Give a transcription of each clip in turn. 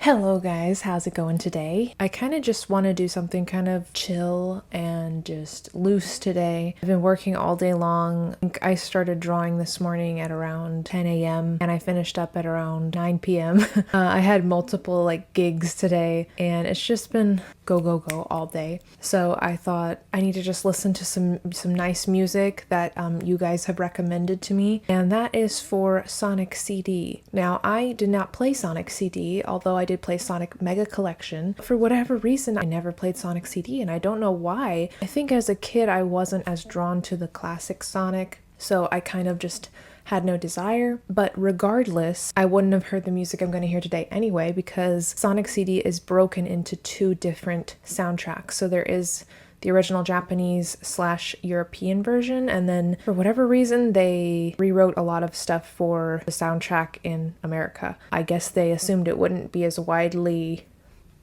Hello guys, how's it going today? I kind of just want to do something kind of chill and just loose today. I've been working all day long. I started drawing this morning at around 10 a.m. and I finished up at around 9 p.m. I had multiple gigs today and it's just been go all day. So I thought I need to just listen to some nice music that you guys have recommended to me, and that is for Sonic CD. Now I did not play Sonic CD, although I did play Sonic Mega Collection. For whatever reason, I never played Sonic CD, and I don't know why. I think as a kid I wasn't as drawn to the classic Sonic, so I kind of just had no desire. But regardless, I wouldn't have heard the music I'm going to hear today anyway, because Sonic CD is broken into two different soundtracks. So there is the original Japanese / European version, and then for whatever reason they rewrote a lot of stuff for the soundtrack in America. I guess they assumed it wouldn't be as widely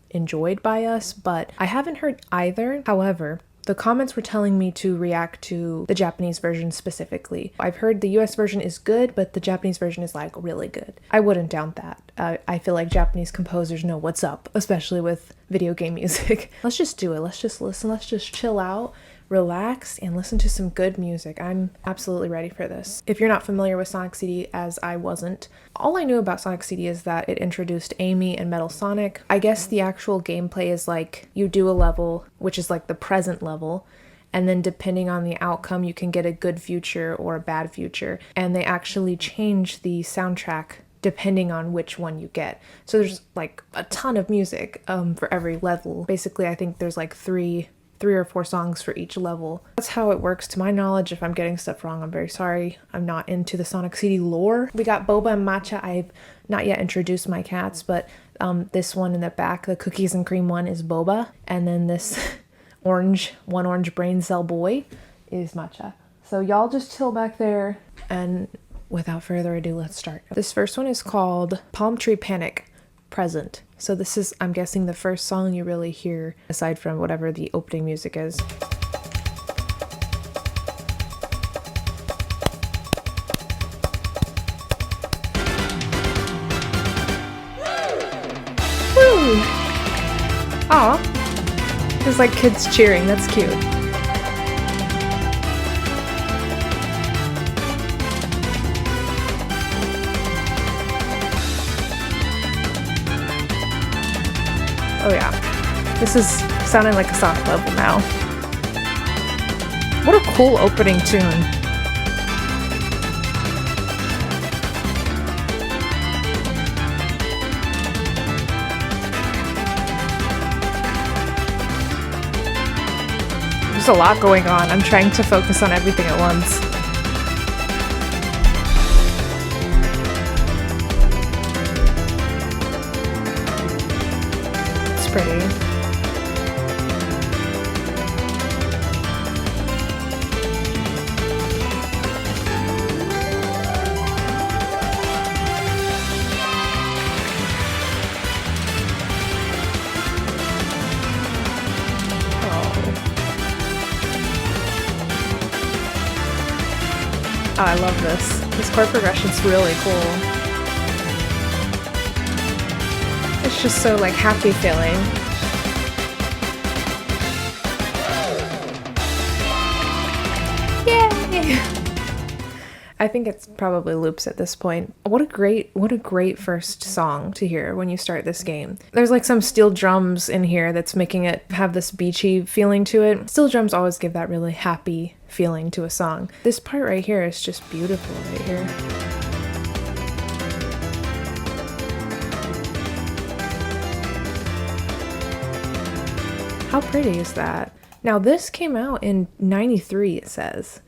enjoyed by us, but I haven't heard either. However, the comments were telling me to react to the Japanese version specifically. I've heard the US version is good, but the Japanese version is really good. I wouldn't doubt that. I feel like Japanese composers know what's up, especially with video game music. Let's just do it. Let's just listen. Let's just chill out, relax, and listen to some good music. I'm absolutely ready for this. If you're not familiar with Sonic CD, as I wasn't, all I knew about Sonic CD is that it introduced Amy and Metal Sonic. I guess the actual gameplay is you do a level, which is the present level, and then depending on the outcome, you can get a good future or a bad future. And they actually change the soundtrack depending on which one you get. So there's a ton of music for every level. Basically, I think there's three or four songs for each level. That's how it works to my knowledge. If I'm getting stuff wrong, I'm very sorry. I'm not into the Sonic CD lore. We got Boba and Matcha. I've not yet introduced my cats, but this one in the back, the cookies and cream one, is Boba, and then this orange brain cell boy is Matcha. So y'all just chill back there, and without further ado, let's start. This first one is called Palmtree Panic, Present. So this is, I'm guessing, the first song you really hear aside from whatever the opening music is. Woo! Aw, there's kids cheering. That's cute. Oh yeah, this is sounding like a Sonic level now. What a cool opening tune. There's a lot going on. I'm trying to focus on everything at once. Pretty. Oh, I love this. This chord progression's really cool. It's just so happy feeling. Yay! I think it's probably loops at this point. What a great first song to hear when you start this game. There's some steel drums in here that's making it have this beachy feeling to it. Steel drums always give that really happy feeling to a song. This part right here is just beautiful right here. How pretty is that? Now this came out in '93, it says.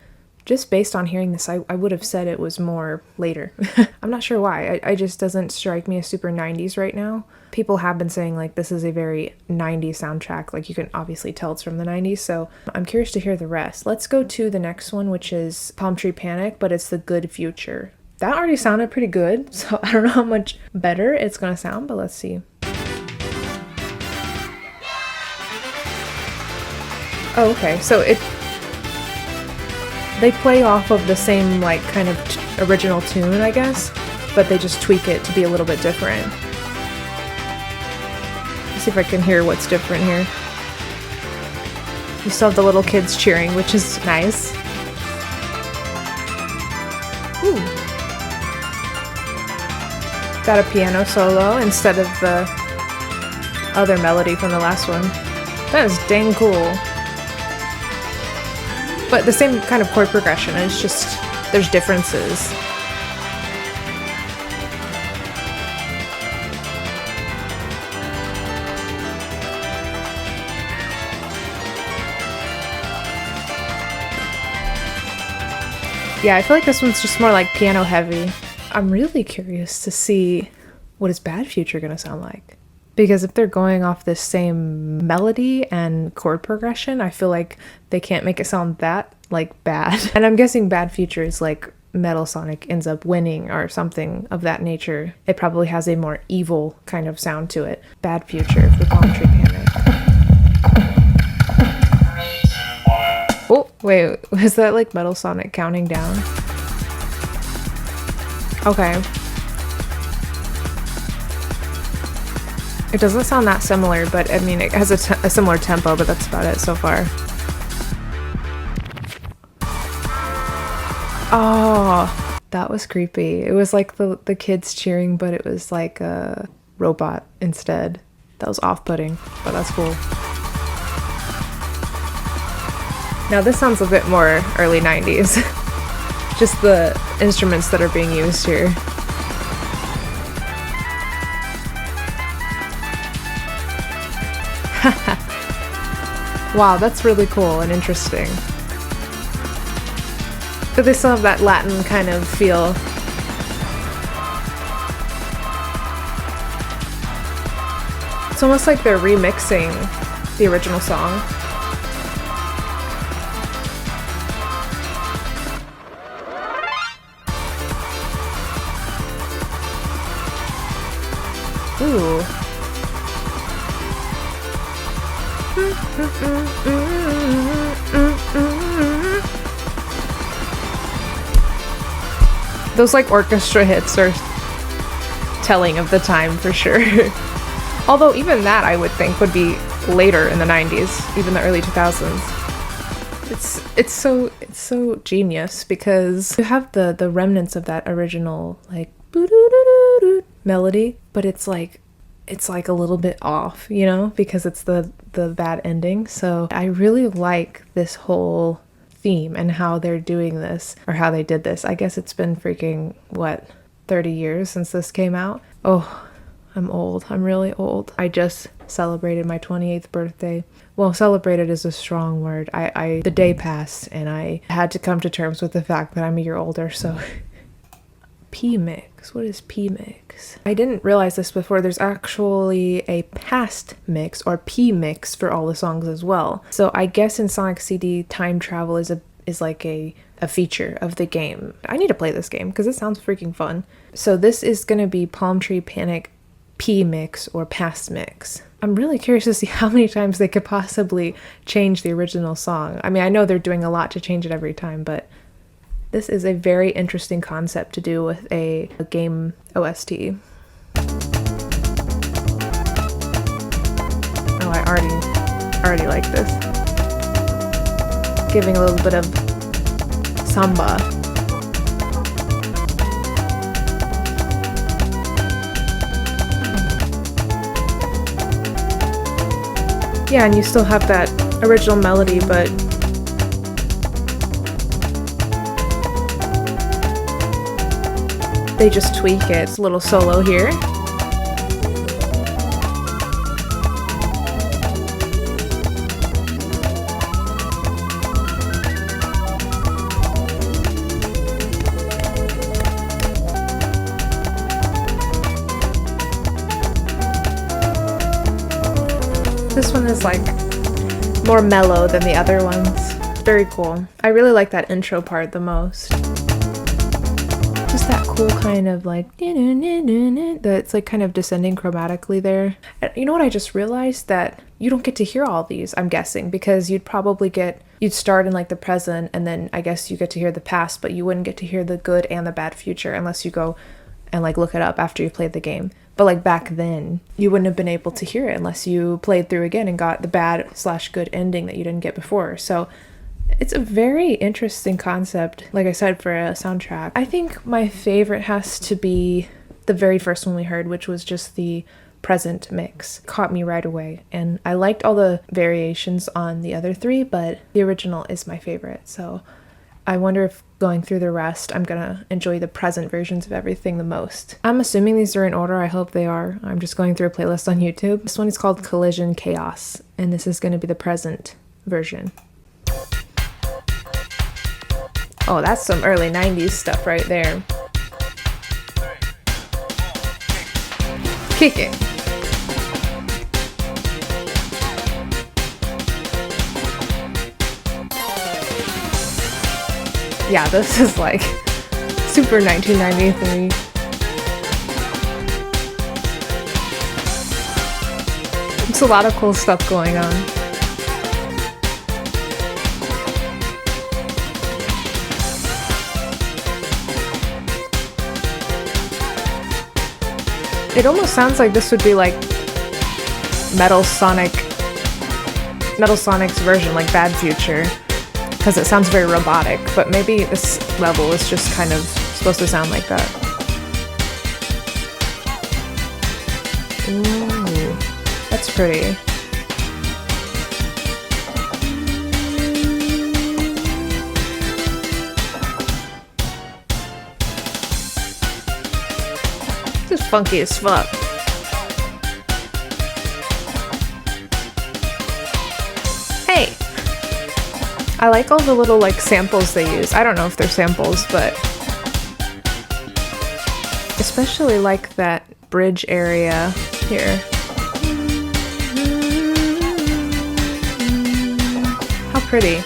Just based on hearing this, I would have said it was more later. I'm not sure why. I just doesn't strike me as super 90s right now. People have been saying this is a very 90s soundtrack. You can obviously tell it's from the 90s, so I'm curious to hear the rest. Let's go to the next one, which is Palmtree Panic, but it's the Good Future. That already sounded pretty good, so I don't know how much better it's gonna sound, but let's see. Oh, okay, so they play off of the same kind of original tune, I guess, but they just tweak it to be a little bit different. See if I can hear what's different here. You still have the little kids cheering, which is nice. Ooh. Got a piano solo instead of the other melody from the last one. That is dang cool. But the same kind of chord progression, it's just there's differences. Yeah, I feel like this one's just more like piano heavy. I'm really curious to see what is Bad Future gonna sound like. Because if they're going off this same melody and chord progression, I feel like they can't make it sound that, like, bad. And I'm guessing Bad Future is like Metal Sonic ends up winning or something of that nature. It probably has a more evil kind of sound to it. Bad Future for Palmtree Panic. Oh, wait, was that like Metal Sonic counting down? Okay. It doesn't sound that similar, but I mean, it has a similar tempo, but that's about it so far. Oh, that was creepy. It was like the kids cheering, but it was like a robot instead. That was off-putting, but that's cool. Now this sounds a bit more early 90s. Just the instruments that are being used here. Wow, that's really cool and interesting. But they still have that Latin kind of feel. It's almost like they're remixing the original song. Ooh. Those like orchestra hits are telling of the time for sure. Although even that I would think would be later in the 90s, even the early 2000s. It's so genius because you have the remnants of that original like melody, but it's like a little bit off, you know, because it's the bad ending. So I really like this whole theme and how they're doing this, or how they did this. I guess it's been freaking, what, 30 years since this came out? Oh, I'm old. I'm really old. I just celebrated my 28th birthday. Well, celebrated is a strong word. The day passed and I had to come to terms with the fact that I'm a year older, so... P-mix. What is P-mix? I didn't realize this before. There's actually a past mix or P-mix for all the songs as well. So I guess in Sonic CD, time travel is like a feature of the game. I need to play this game because it sounds freaking fun. So this is going to be Palmtree Panic P-mix or past mix. I'm really curious to see how many times they could possibly change the original song. I mean, I know they're doing a lot to change it every time, but this is a very interesting concept to do with a game OST. Oh, I already like this. Giving a little bit of samba. Yeah, and you still have that original melody, but they just tweak it. It's a little solo here. This one is like more mellow than the other ones. Very cool. I really like that intro part the most. Just that cool kind of like that's like kind of descending chromatically there. And you know what, I just realized that you don't get to hear all these, I'm guessing, because you'd start in like the present and then I guess you get to hear the past, but you wouldn't get to hear the good and the bad future unless you go and like look it up after you played the game. But like back then, you wouldn't have been able to hear it unless you played through again and got the bad/good ending that you didn't get before. So it's a very interesting concept, like I said, for a soundtrack. I think my favorite has to be the very first one we heard, which was just the present mix. Caught me right away. And I liked all the variations on the other three, but the original is my favorite. So I wonder if going through the rest, I'm gonna enjoy the present versions of everything the most. I'm assuming these are in order. I hope they are. I'm just going through a playlist on YouTube. This one is called Collision Chaos, and this is gonna be the present version. Oh, that's some early 90s stuff right there. Kick it. Yeah, this is like super 1993. It's a lot of cool stuff going on. It almost sounds like this would be like Metal Sonic's version, like Bad Future, because it sounds very robotic, but maybe this level is just kind of supposed to sound like that. Ooh, that's pretty. This is funky as fuck. Hey! I like all the little like samples they use. I don't know if they're samples, but especially like that bridge area here. How pretty.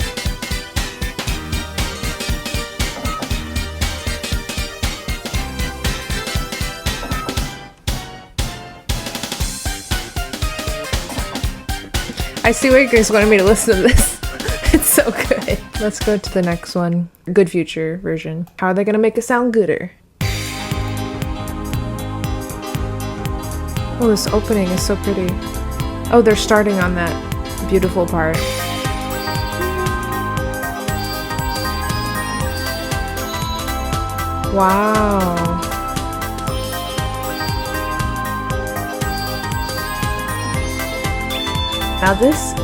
I see why you guys wanted me to listen to this. It's so good. Let's go to the next one. Good Future version. How are they gonna make it sound gooder? Oh, this opening is so pretty. Oh, they're starting on that beautiful part. Wow. Now this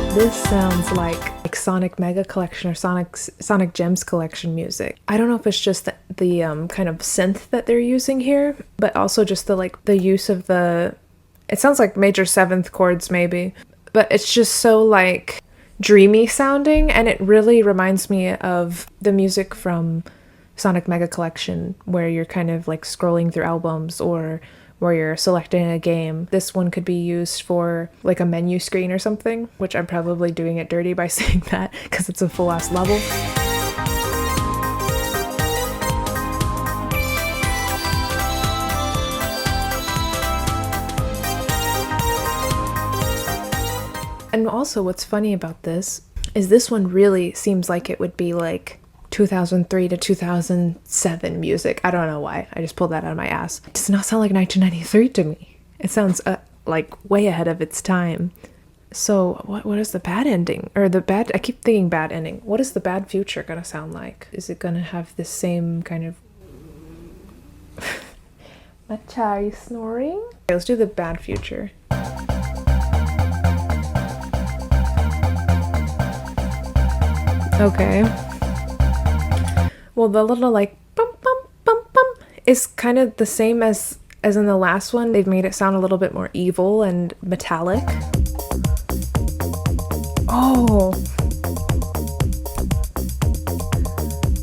sounds like Sonic Mega Collection or Sonic Gems Collection music. I don't know if it's just the kind of synth that they're using here, but also just the use of the. It sounds like major seventh chords maybe, but it's just so like dreamy sounding, and it really reminds me of the music from Sonic Mega Collection, where you're kind of like scrolling through albums or where you're selecting a game. This one could be used for like a menu screen or something, which I'm probably doing it dirty by saying that because it's a full ass level. And also what's funny about this is this one really seems like it would be like 2003 to 2007 music. I don't know why. I just pulled that out of my ass. It does not sound like 1993 to me. It sounds like way ahead of its time. So what is the bad ending? Or the bad... I keep thinking bad ending. What is the bad future gonna sound like? Is it gonna have the same kind of... Matcha, are you snoring? Okay, let's do the bad future. Okay. Well, the little like bum bum bum bum is kind of the same as in the last one. They've made it sound a little bit more evil and metallic. Oh.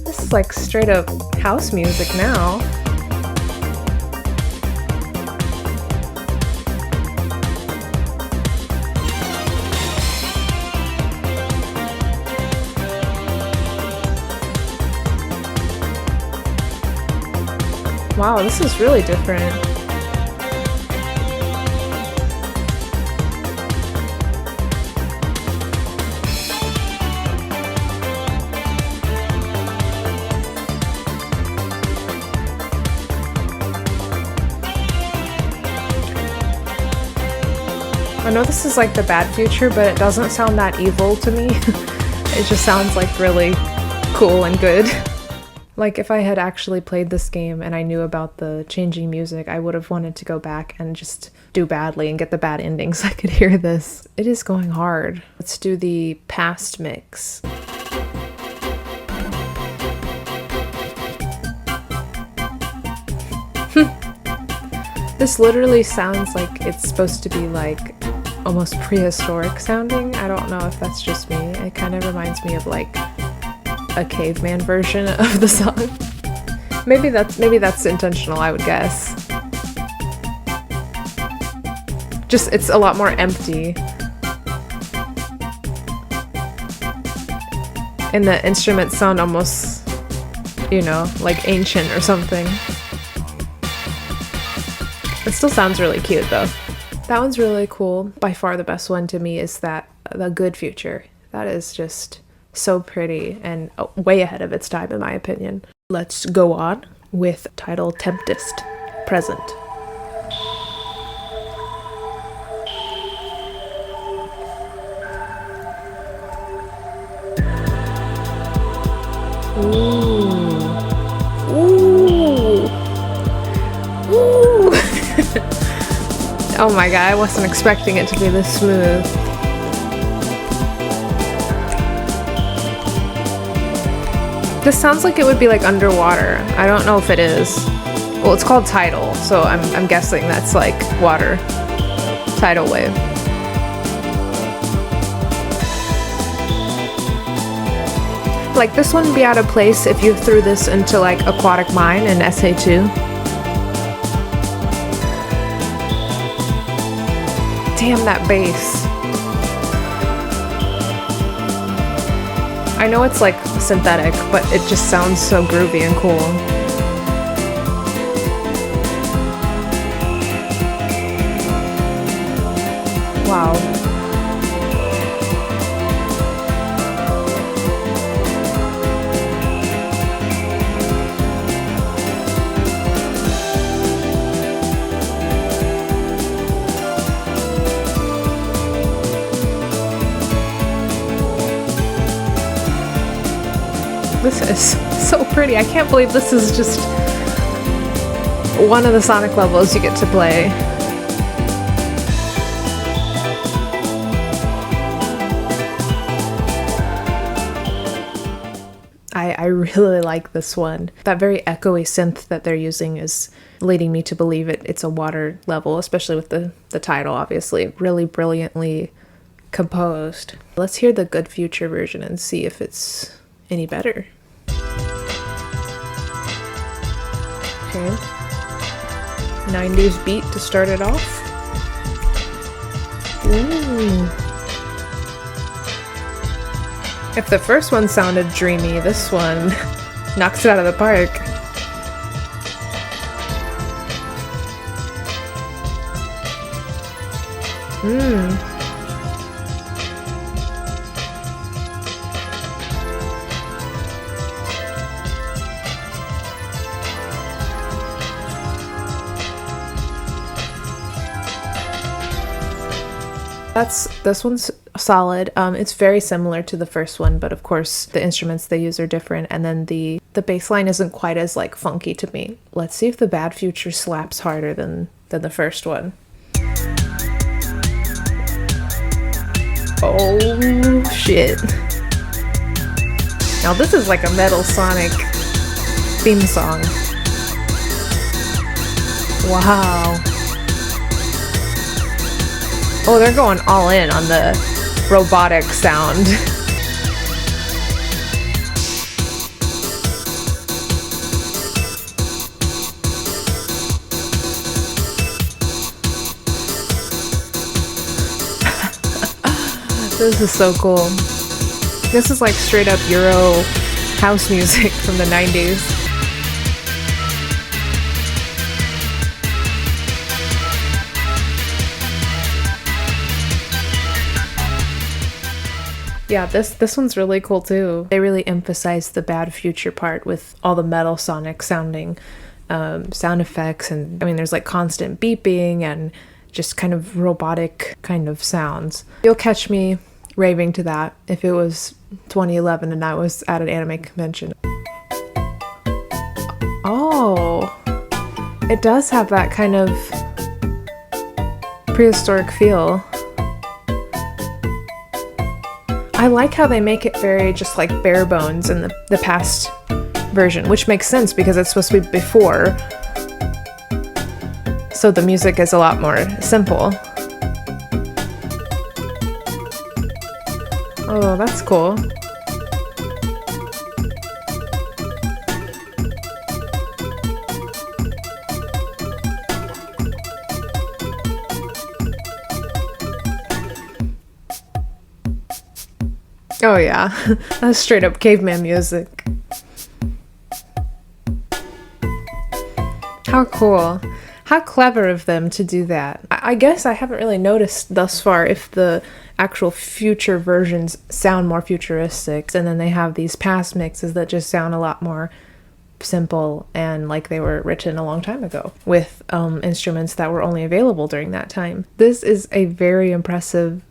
This is like straight up house music now. Wow, this is really different. I know this is like the bad future, but it doesn't sound that evil to me. It just sounds like really cool and good. Like if I had actually played this game and I knew about the changing music, I would have wanted to go back and just do badly and get the bad ending so I could hear this. It is going hard. Let's do the past mix. This literally sounds like it's supposed to be like almost prehistoric sounding. I don't know if that's just me. It kind of reminds me of like a caveman version of the song. Maybe that's intentional, I would guess. Just it's a lot more empty. And the instruments sound almost, you know, like ancient or something. It still sounds really cute though. That one's really cool. By far the best one to me is that the good future. That is just so pretty and way ahead of its time in my opinion. Let's go on with Tidal Tempest present. Ooh. Ooh. Ooh. Oh my god, I wasn't expecting it to be this smooth. This sounds like it would be like underwater. I don't know if it is. Well, it's called tidal, so I'm guessing that's like water. Tidal wave. Like this wouldn't be out of place if you threw this into like Aquatic Mine in SA2. Damn, that bass. I know it's like synthetic, but it just sounds so groovy and cool. Wow. This is so pretty. I can't believe this is just one of the Sonic levels you get to play. I really like this one. That very echoey synth that they're using is leading me to believe it's a water level, especially with the title, obviously. Really brilliantly composed. Let's hear the Good Future version and see if it's any better. Okay. 90s beat to start it off. Ooh. If the first one sounded dreamy, this one knocks it out of the park. This one's solid. It's very similar to the first one, but of course the instruments they use are different, and then the bass line isn't quite as like funky to me. Let's see if the Bad Future slaps harder than the first one. Oh shit. Now this is like a Metal Sonic theme song. Wow. Oh, they're going all in on the robotic sound. This is so cool. This is like straight up Euro house music from the 90s. Yeah, this one's really cool too. They really emphasize the Bad Future part with all the Metal Sonic sounding sound effects, and I mean there's like constant beeping and just kind of robotic kind of sounds. You'll catch me raving to that if it was 2011 and I was at an anime convention. Oh, it does have that kind of prehistoric feel. I like how they make it very just like bare bones in the past version, which makes sense because it's supposed to be before. So the music is a lot more simple. Oh, that's cool. Oh yeah, that's straight up caveman music. How cool. How clever of them to do that. I guess I haven't really noticed thus far if the actual future versions sound more futuristic, and then they have these past mixes that just sound a lot more simple and like they were written a long time ago with instruments that were only available during that time. This is a very impressive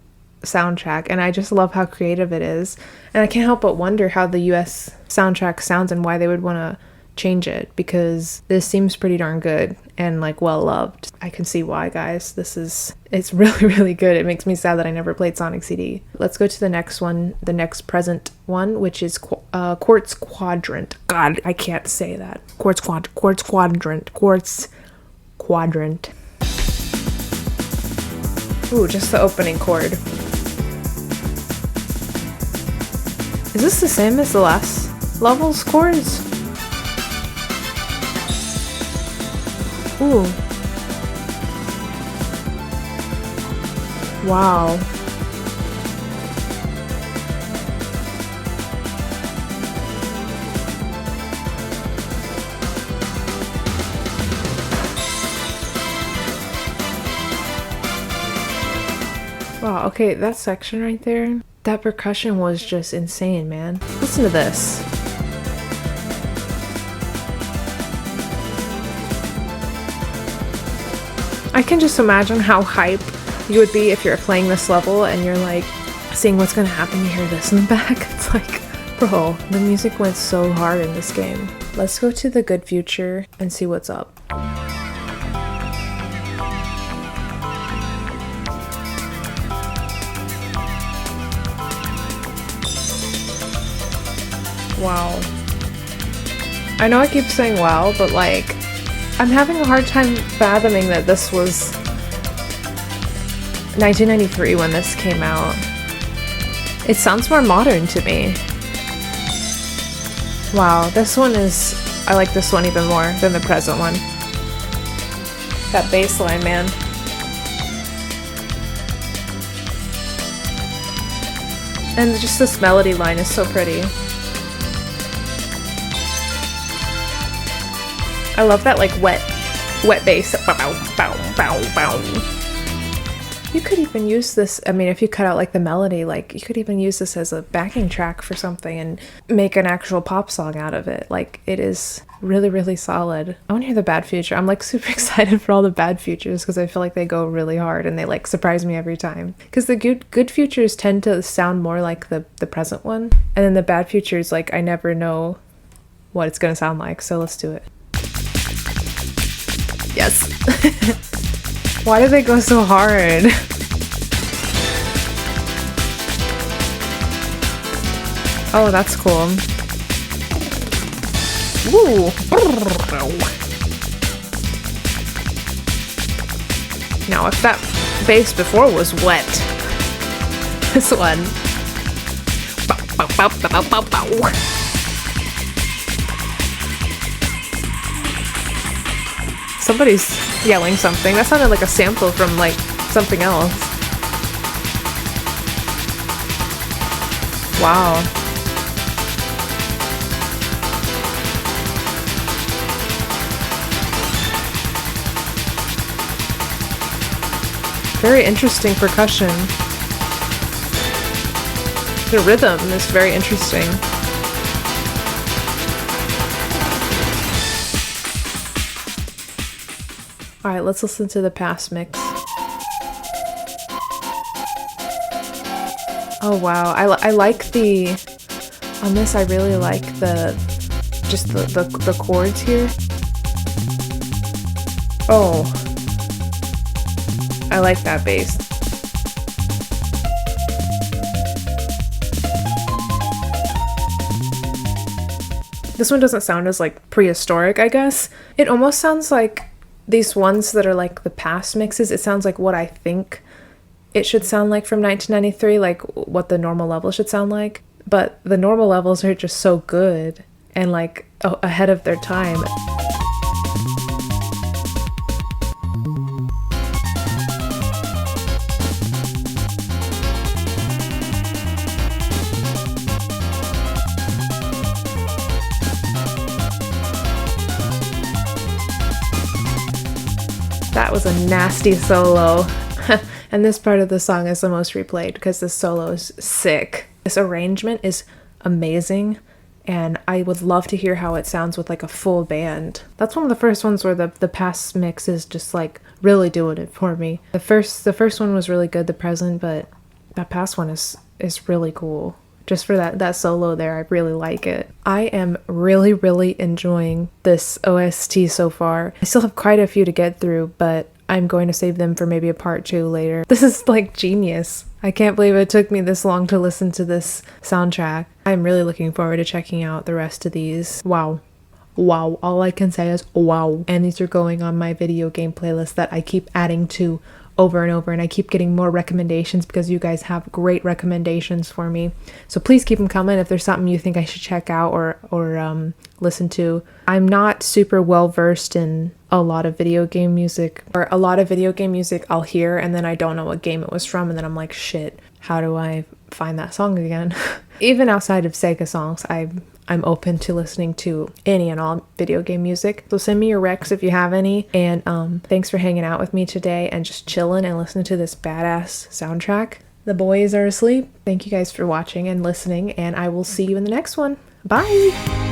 soundtrack, and I just love how creative it is, and I can't help but wonder how the US soundtrack sounds and why they would want to change it, because this seems pretty darn good and like well loved. I can see why, guys. It's really, really good. It makes me sad that I never played Sonic CD. Let's go to the next one, the next present one, which is Quartz Quadrant. God, I can't say that. Quartz Quadrant. Ooh, just the opening chord. Is this the same as the last level's chords? Ooh. Wow. Wow, okay, that section right there, that percussion was just insane, man. Listen to this. I can just imagine how hype you would be if you're playing this level and you're like seeing what's gonna happen. You hear this in the back. It's like, bro, the music went so hard in this game. Let's go to the good future and see what's up. Wow. I know I keep saying wow, but like, I'm having a hard time fathoming that this was 1993 when this came out. It sounds more modern to me. Wow, this one is... I like this one even more than the present one. That bass line, man. And just this melody line is so pretty. I love that like wet bass. Bow, bow, bow, bow. You could even use this, I mean, if you cut out like the melody, like you could even use this as a backing track for something and make an actual pop song out of it. Like, it is really, really solid. I want to hear the bad future. I'm like super excited for all the bad futures because I feel like they go really hard and they like surprise me every time. Because the good futures tend to sound more like the present one. And then the bad futures, like I never know what it's going to sound like. So let's do it. Yes. Why do they go so hard? Oh, that's cool. Ooh. Now, if that bass before was wet, this one. Somebody's yelling something. That sounded like a sample from like something else. Wow. Very interesting percussion. The rhythm is very interesting. Alright, let's listen to the past mix. Oh wow, I like the, on this I really like just the chords here. Oh, I like that bass. This one doesn't sound as like prehistoric, I guess. It almost sounds like these ones that are like the past mixes. It sounds like what I think it should sound like from 1993, like what the normal level should sound like. But the normal levels are just so good and like ahead of their time. That was a nasty solo. And this part of the song is the most replayed because this solo is sick. This arrangement is amazing, and I would love to hear how it sounds with like a full band. That's one of the first ones where the past mix is just like really doing it for me. The first one was really good, the present, but that past one is really cool. Just for that solo there, I really like it. I am really enjoying this OST so far. I still have quite a few to get through, but I'm going to save them for maybe a part 2 later. This is like genius. I can't believe it took me this long to listen to this soundtrack. I'm really looking forward to checking out the rest of these. Wow. Wow. All I can say is wow. And these are going on my video game playlist that I keep adding to over and over, and I keep getting more recommendations because you guys have great recommendations for me. So please keep them coming if there's something you think I should check out or listen to. I'm not super well versed in a lot of video game music, or a lot of video game music I'll hear and then I don't know what game it was from, and then I'm like, shit, how do I find that song again? Even outside of Sega songs, I'm open to listening to any and all video game music. So send me your recs if you have any. And thanks for hanging out with me today and just chilling and listening to this badass soundtrack. The boys are asleep. Thank you guys for watching and listening, and I will see you in the next one. Bye!